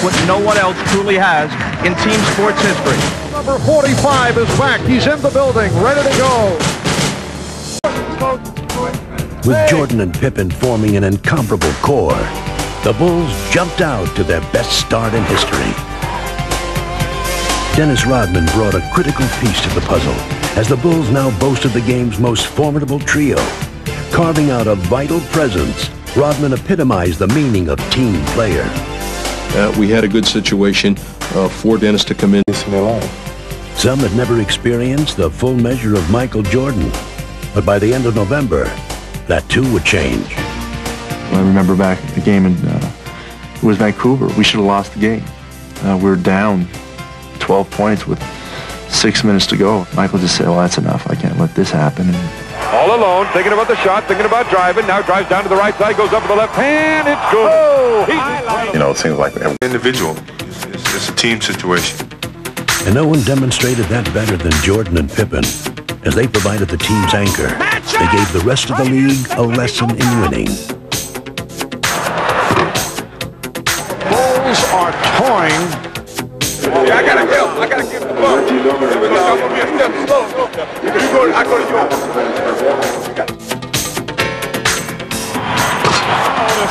what no one else truly has in team sports history. Number 45 is back. He's in the building, ready to go. With Jordan and Pippen forming an incomparable core, the Bulls jumped out to their best start in history. Dennis Rodman brought a critical piece to the puzzle as the Bulls now boasted the game's most formidable trio. Carving out a vital presence, Rodman epitomized the meaning of team player. We had a good situation for Dennis to come in. Some had never experienced the full measure of Michael Jordan, but by the end of November, that too would change. I remember back at the game in it was Vancouver. We should have lost the game. We were down 12 points with 6 minutes to go. Michael just said, well, that's enough. I can't let this happen. All alone, thinking about the shot, thinking about driving. Now drives down to the right side, goes up with the left hand. It's good. Oh, you know, it seems like every individual. It's a team situation. And no one demonstrated that better than Jordan and Pippen. As they provided the team's anchor, they gave the rest of the league a lesson in winning. Bulls are toying. Yeah, I gotta give the ball. I'm gonna be a step slow. I go to you.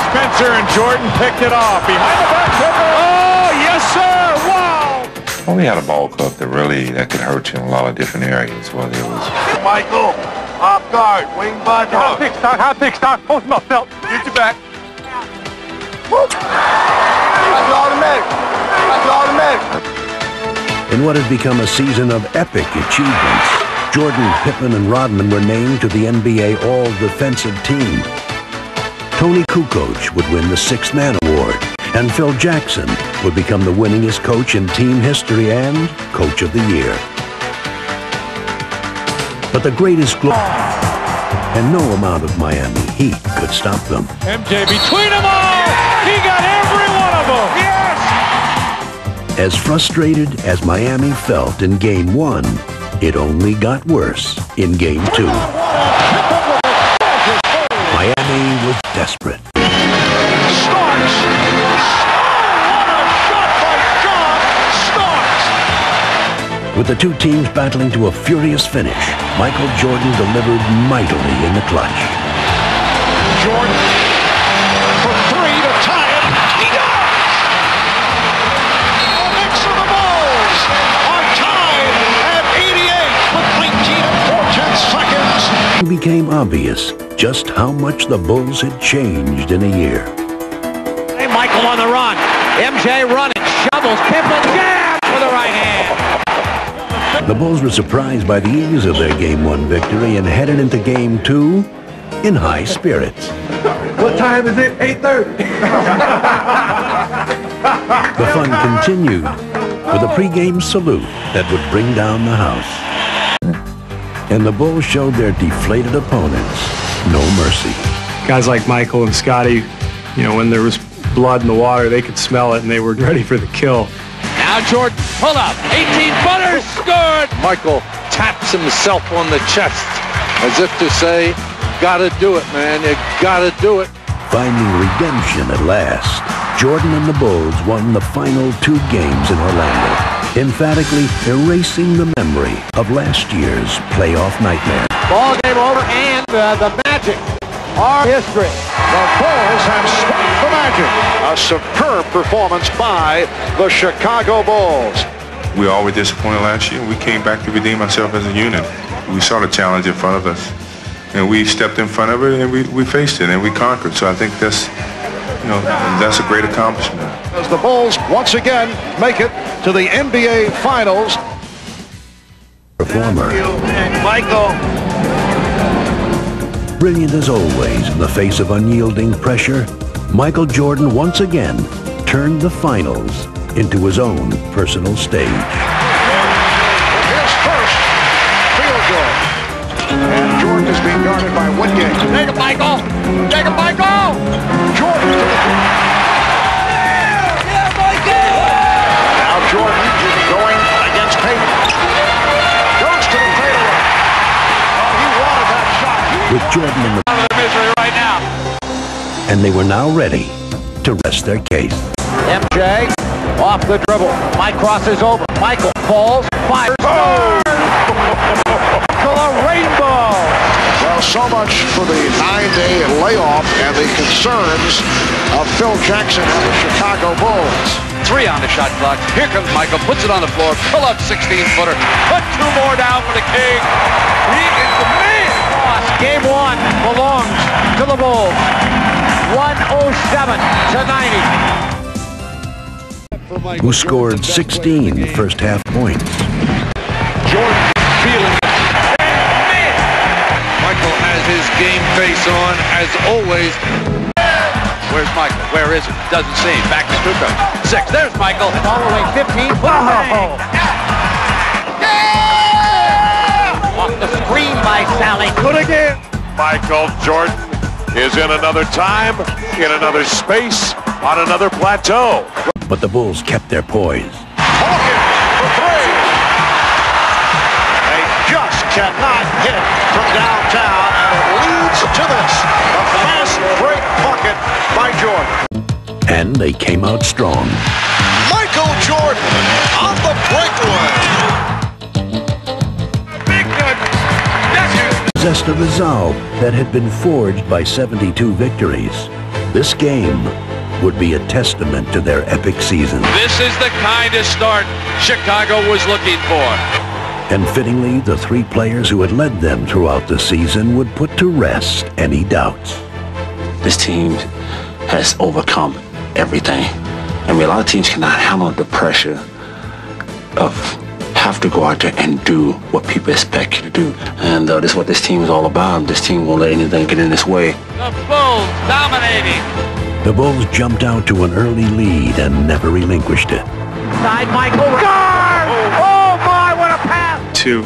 Spencer and Jordan picked it off. Behind the back. Oh, yes, sir. Wow. Well, we had a ball club that could hurt you in a lot of different areas, whether it was... Michael, off guard, wing butt. Hot pick start, post him up, Phelps. Get your back. That's automatic. In what had become a season of epic achievements, Jordan, Pippen, and Rodman were named to the NBA All-Defensive Team. Tony Kukoc would win the Sixth Man Award, and Phil Jackson would become the winningest coach in team history and Coach of the Year. But the greatest glory, and no amount of Miami Heat could stop them. MJ between them all. He got every one of them. Yes! As frustrated as Miami felt in Game 1, it only got worse in Game 2. Miami was desperate. With the two teams battling to a furious finish, Michael Jordan delivered mightily in the clutch. Jordan for three to tie it. He does! The Knicks of the Bulls are tied at 88 with 19 and 4/10 seconds. It became obvious just how much the Bulls had changed in a year. Hey, Michael on the run. MJ running, shovels, Pippen, jab with the right hand. The Bulls were surprised by the ease of their Game 1 victory and headed into Game 2 in high spirits. What time is it? 8:30. The fun continued with a pregame salute that would bring down the house. And the Bulls showed their deflated opponents no mercy. Guys like Michael and Scottie, you know, when there was blood in the water, they could smell it and they were ready for the kill. Now Jordan, pull up, 18-footer, scored! Michael taps himself on the chest as if to say, gotta do it, man, you gotta do it. Finding redemption at last, Jordan and the Bulls won the final 2 games in Orlando, emphatically erasing the memory of last year's playoff nightmare. Ball game over, and the Magic are history. The Bulls have swept the Magic. A superb performance by the Chicago Bulls. We all were disappointed last year. We came back to redeem ourselves as a unit. We saw the challenge in front of us, and we stepped in front of it, and we faced it, and we conquered. So I think that's, you know, that's a great accomplishment. As the Bulls once again make it to the NBA Finals. Performer. Michael. Brilliant as always in the face of unyielding pressure, Michael Jordan once again turned the finals into his own personal stage. His first field goal. And Jordan is being guarded by Woodgate. Take it, Michael! Take it, Michael! Jordan to the Yeah, Michael! Now Jordan going against Payton. Goes to the fadeaway. Oh, he wanted that shot. With Jordan in the Misery right now. and they were now ready to rest their case. MJ Off the dribble. Mike crosses over. Michael falls, fires. Oh! To the rainbow. Well, so much for the 9-day layoff and the concerns of Phil Jackson and the Chicago Bulls. 3 on the shot clock. Here comes Michael, puts it on the floor, pull up 16-footer, put 2 more down for the King. He is the man. Game 1 belongs to the Bulls. 107 to 90. Who scored 16 first-half points. Jordan feeling it. Michael has his game face on, as always. Where's Michael? Where is it? Doesn't see him. Back to Kukoc. 6. There's Michael. All the way 15. Wow. Off the screen by Sally. Good again. Michael Jordan is in another time, in another space, on another plateau. But the Bulls kept their poise. Hogan for 3. They just cannot hit from downtown, and it leads to this. A fast break bucket by Jordan. And they came out strong. Michael Jordan on the breakaway. Possessed a resolve that had been forged by 72 victories. This game would be a testament to their epic season. This is the kind of start Chicago was looking for. And fittingly, the 3 players who had led them throughout the season would put to rest any doubts. This team has overcome everything. I mean, a lot of teams cannot handle the pressure of have to go out there and do what people expect you to do. And this is what this team is all about. This team won't let anything get in its way. The Bulls dominating. The Bulls jumped out to an early lead and never relinquished it. Side Michael. Guard! Oh my, what a pass! 2.